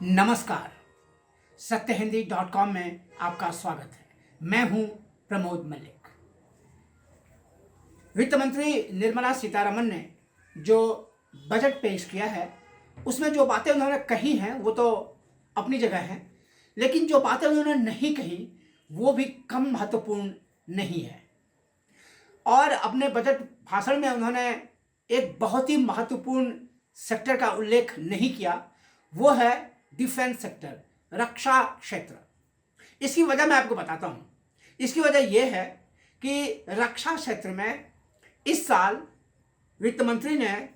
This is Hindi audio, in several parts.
नमस्कार। सत्यहिंदी.com में आपका स्वागत है। मैं हूं प्रमोद मलिक। वित्त मंत्री निर्मला सीतारमण ने जो बजट पेश किया है उसमें जो बातें उन्होंने कही हैं वो तो अपनी जगह हैं, लेकिन जो बातें उन्होंने नहीं कही वो भी कम महत्वपूर्ण नहीं है। और अपने बजट भाषण में उन्होंने एक बहुत ही महत्वपूर्ण सेक्टर का उल्लेख नहीं किया, वो है डिफेंस सेक्टर, रक्षा क्षेत्र। इसकी वजह मैं आपको बताता हूं। इसकी वजह यह है कि रक्षा क्षेत्र में इस साल वित्त मंत्री ने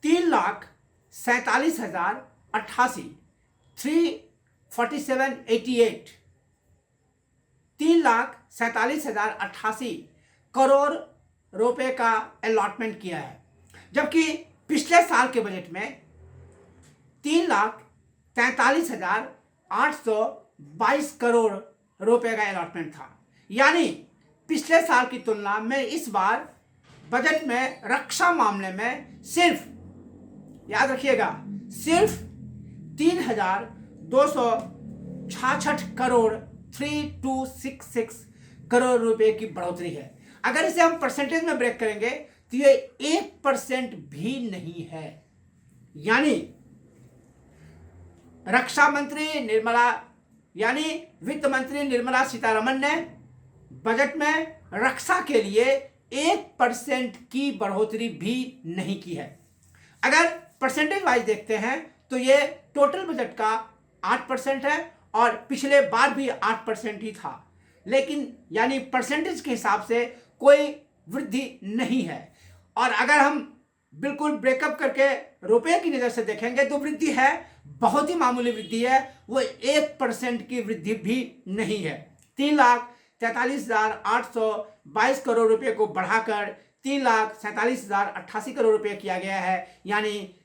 3,47,088 3,47,088 करोड़ रुपए का अलॉटमेंट किया है, जबकि पिछले साल के बजट में 3,43,822 करोड़ रुपए का अलॉटमेंट था। यानी पिछले साल की तुलना में इस बार बजट में रक्षा मामले में सिर्फ, याद रखिएगा, सिर्फ 3,266 करोड़ 3266 करोड़ रुपए की बढ़ोतरी है। अगर इसे हम परसेंटेज में ब्रेक करेंगे तो ये 1% भी नहीं है। यानी रक्षा मंत्री निर्मला यानी वित्त मंत्री निर्मला सीतारमण ने बजट में रक्षा के लिए 1% की बढ़ोतरी भी नहीं की है। अगर परसेंटेज वाइज देखते हैं तो ये टोटल बजट का 8% है और पिछले बार भी 8% ही था, लेकिन यानी परसेंटेज के हिसाब से कोई वृद्धि नहीं है। और अगर हम बिल्कुल ब्रेकअप करके रुपए की नजर से देखेंगे तो वृद्धि है, बहुत ही मामूली वृद्धि है, वो 1% की वृद्धि भी नहीं है। 3,43,822 करोड़ रुपए को बढ़ाकर 3,47,088 करोड़ रुपए किया गया है, यानी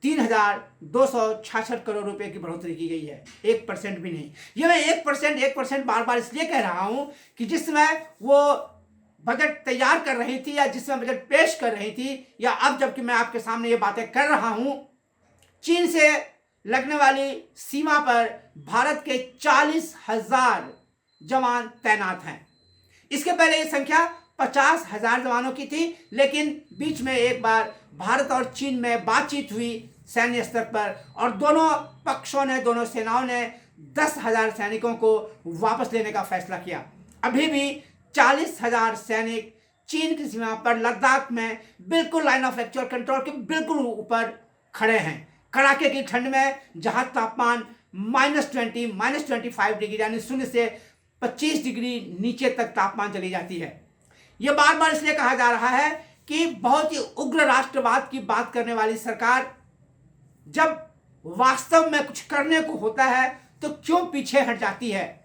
3,266 करोड़ रुपए की बढ़ोतरी की गई है। 1% भी नहीं। ये मैं 1% बार बार इसलिए कह रहा हूं कि जिस समय वो बजट तैयार कर रही थी या जिस समय बजट पेश कर रही थी या अब जबकि मैं आपके सामने ये बातें कर रहा हूं, चीन से लगने वाली सीमा पर भारत के 40,000 जवान तैनात हैं। इसके पहले ये संख्या 50,000 जवानों की थी, लेकिन बीच में एक बार भारत और चीन में बातचीत हुई सैन्य स्तर पर और दोनों पक्षों ने, दोनों सेनाओं ने 10,000 सैनिकों को वापस लेने का फैसला किया। अभी भी 40,000 सैनिक चीन की सीमा पर लद्दाख में बिल्कुल लाइन ऑफ एक्चुअल कंट्रोल के बिल्कुल ऊपर खड़े हैं। कड़ाके की ठंड में जहां तापमान -20, -25 डिग्री यानी 0 से 25 डिग्री नीचे तक तापमान चली जाती है। यह बार बार इसलिए कहा जा रहा है कि बहुत ही उग्र राष्ट्रवाद की बात करने वाली सरकार जब वास्तव में कुछ करने को होता है तो क्यों पीछे हट जाती है।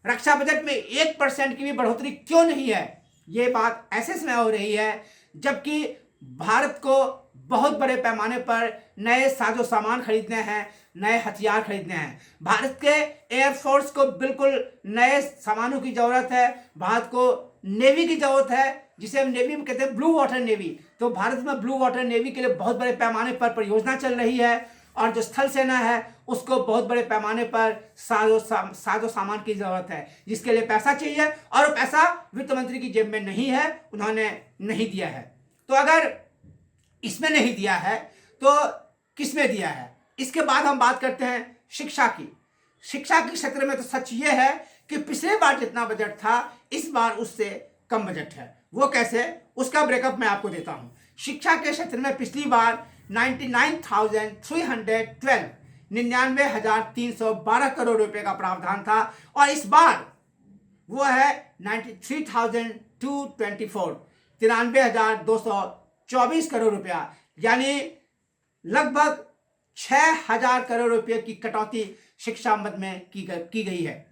रक्षा बजट में 1% की भी बढ़ोतरी क्यों नहीं है। ये बात ऐसे समय हो रही है जबकि भारत को बहुत बड़े पैमाने पर नए साजो सामान खरीदने हैं, नए हथियार खरीदने हैं। भारत के एयरफोर्स को बिल्कुल नए सामानों की जरूरत है। भारत को नेवी की जरूरत है, जिसे हम नेवी में कहते हैं ब्लू वाटर नेवी। तो भारत में ब्लू वाटर नेवी के लिए बहुत बड़े पैमाने पर परियोजना चल रही है और जो स्थल सेना है उसको बहुत बड़े पैमाने पर साजो सामान की जरूरत है, जिसके लिए पैसा चाहिए और वो पैसा वित्त मंत्री की जेब में नहीं है, उन्होंने नहीं दिया है। तो अगर इसमें नहीं दिया है तो किसमें दिया है। इसके बाद हम बात करते हैं शिक्षा की। शिक्षा के क्षेत्र में तो सच ये है कि पिछले बार जितना बजट था इस बार उससे कम बजट है। वो कैसे, उसका ब्रेकअप मैं आपको देता हूं। शिक्षा के क्षेत्र में पिछली बार 99,312 करोड़ रुपए का प्रावधान था और इस बार वो है 93,224 करोड़ रुपया, यानी लगभग 6,000 करोड़ रुपए की कटौती शिक्षा मद में की गई है।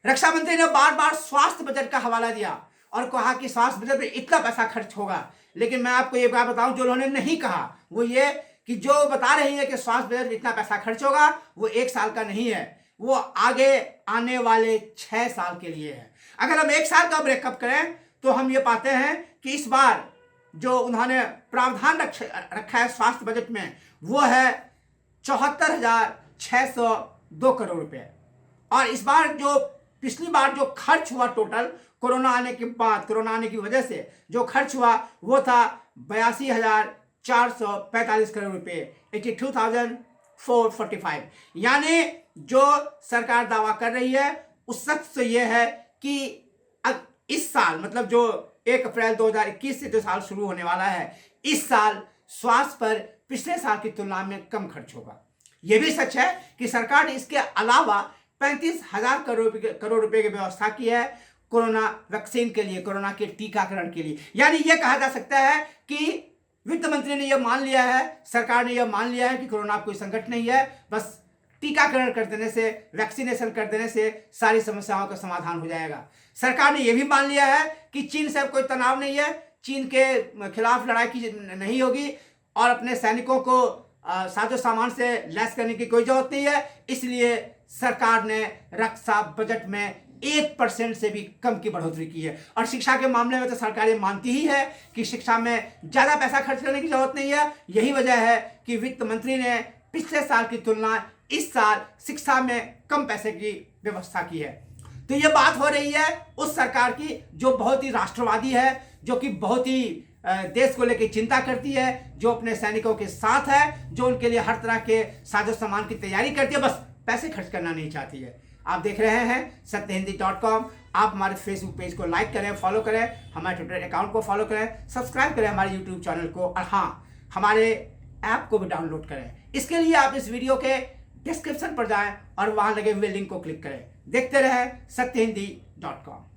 रक्षा मंत्री ने बार बार स्वास्थ्य बजट का हवाला दिया और कहा कि स्वास्थ्य बजट में इतना पैसा खर्च होगा, लेकिन मैं आपको ये बात बताऊं जो उन्होंने नहीं कहा वो ये कि जो बता रही है कि स्वास्थ्य बजट में इतना पैसा खर्च होगा वो 1 साल का नहीं है, वो आगे आने वाले 6 साल के लिए है। अगर हम 1 साल का ब्रेकअप करें तो हम ये पाते हैं कि इस बार जो उन्होंने प्रावधान रखा है स्वास्थ्य बजट में वो है 74,602 करोड़ रुपए। और इस बार जो पिछली बार जो खर्च हुआ टोटल कोरोना आने के बाद, कोरोना आने की वजह से जो खर्च हुआ वो था 82,445 करोड़ रुपए, 82,445। यानी जो सरकार दावा कर रही है उस सच से ये है कि अब इस साल मतलब जो 1 अप्रैल 2021 से जो साल शुरू होने वाला है, इस साल स्वास्थ्य पर पिछले साल की तुलना में कम खर्च होगा। यह भी सच है कि सरकार ने इसके अलावा 35,000 करोड़ रुपए की व्यवस्था की है कोरोना वैक्सीन के लिए, कोरोना के टीकाकरण के लिए। यानी यह कहा जा सकता है कि वित्त मंत्री ने यह मान लिया है, सरकार ने यह मान लिया है कि कोरोना कोई संकट नहीं है, बस टीकाकरण कर देने से, वैक्सीनेशन कर देने से सारी समस्याओं का समाधान हो जाएगा। सरकार ने यह भी मान लिया है कि चीन से कोई तनाव नहीं है, चीन के खिलाफ लड़ाई की नहीं होगी और अपने सैनिकों को साजो सामान से लैस करने की कोई जरूरत नहीं है। इसलिए सरकार ने रक्षा बजट में 1% से भी कम की बढ़ोतरी की है। और शिक्षा के मामले में तो सरकार ये मानती ही है कि शिक्षा में ज़्यादा पैसा खर्च करने की जरूरत नहीं है। यही वजह है कि वित्त मंत्री ने पिछले साल की तुलना इस साल शिक्षा में कम पैसे की व्यवस्था की है। तो ये बात हो रही है उस सरकार की जो बहुत ही राष्ट्रवादी है, जो कि बहुत ही देश को लेकर चिंता करती है, जो अपने सैनिकों के साथ है, जो उनके लिए हर तरह के साजो सामान की तैयारी करती है, बस पैसे खर्च करना नहीं चाहती है। आप देख रहे हैं सत्यहिंदी.com। आप हमारे फेसबुक पेज को लाइक करें, फॉलो करें, हमारे ट्विटर अकाउंट को फॉलो करें, सब्सक्राइब करें हमारे यूट्यूब चैनल को, और हाँ, हमारे ऐप को भी डाउनलोड करें। इसके लिए आप इस वीडियो के डिस्क्रिप्शन पर जाएं और वहां लगे हुए लिंक को क्लिक करें। देखते रहें सत्यहिंदी.com।